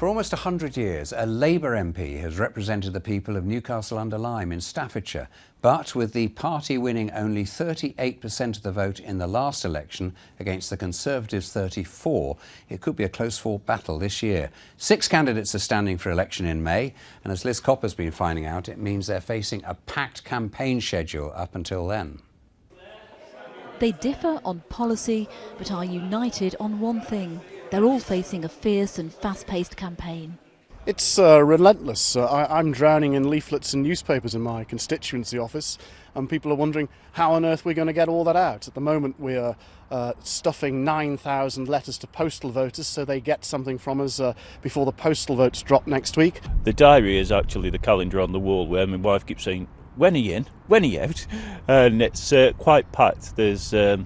For almost 100 years, a Labour MP has represented the people of Newcastle-under-Lyme in Staffordshire. But with the party winning only 38% of the vote in the last election against the Conservatives' 34%, it could be a close-fought battle this year. 6 candidates are standing for election in May, and as Liz Copper's been finding out, it means they're facing a packed campaign schedule up until then. They differ on policy, but are united on one thing. They're all facing a fierce and fast-paced campaign. It's relentless. I'm drowning in leaflets and newspapers in my constituency office, and people are wondering how on earth we're going to get all that out. At the moment we're stuffing 9,000 letters to postal voters so they get something from us before the postal votes drop next week. The diary is actually the calendar on the wall where my wife keeps saying, when are you in? When are you out? And it's quite packed. There's, I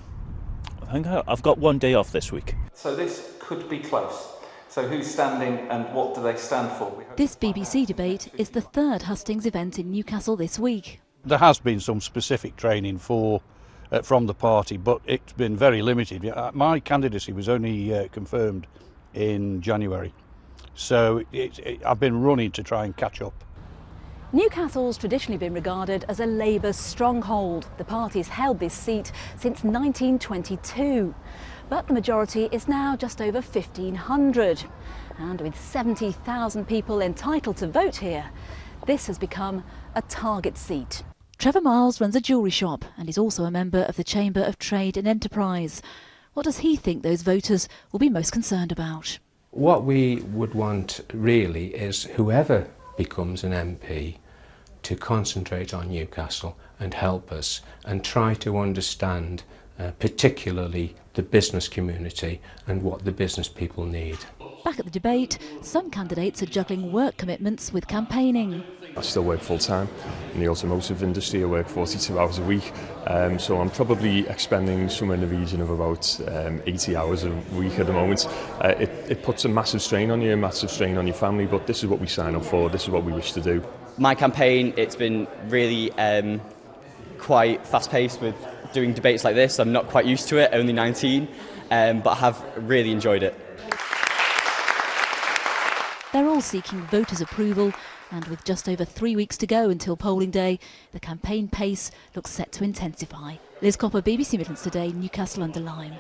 think I've got one day off this week. So this could be close. So who's standing and what do they stand for? This BBC debate is the third hustings event in Newcastle this week. There has been some specific training from the party, but it's been very limited. My candidacy was only confirmed in January, so I've been running to try and catch up. Newcastle's traditionally been regarded as a Labour stronghold. The party's held this seat since 1922. But the majority is now just over 1,500. And with 70,000 people entitled to vote here, this has become a target seat. Trevor Miles runs a jewellery shop and is also a member of the Chamber of Trade and Enterprise. What does he think those voters will be most concerned about? What we would want really is whoever becomes an MP to concentrate on Newcastle and help us and try to understand particularly the business community and what the business people need. Back at the debate, some candidates are juggling work commitments with campaigning. I still work full-time in the automotive industry. I work 42 hours a week, so I'm probably expending somewhere in the region of about 80 hours a week at the moment. It puts a massive strain on you, a massive strain on your family, but this is what we sign up for, this is what we wish to do. My campaign, it's been really quite fast-paced with doing debates like this. I'm not quite used to it, only 19, but I have really enjoyed it. They're all seeking voters' approval, and with just over 3 weeks to go until polling day, the campaign pace looks set to intensify. Liz Copper, BBC Midlands Today, Newcastle-under-Lyme.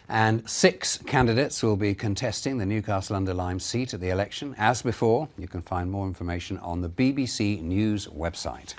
And 6 candidates will be contesting the Newcastle-under-Lyme seat at the election. As before, you can find more information on the BBC News website.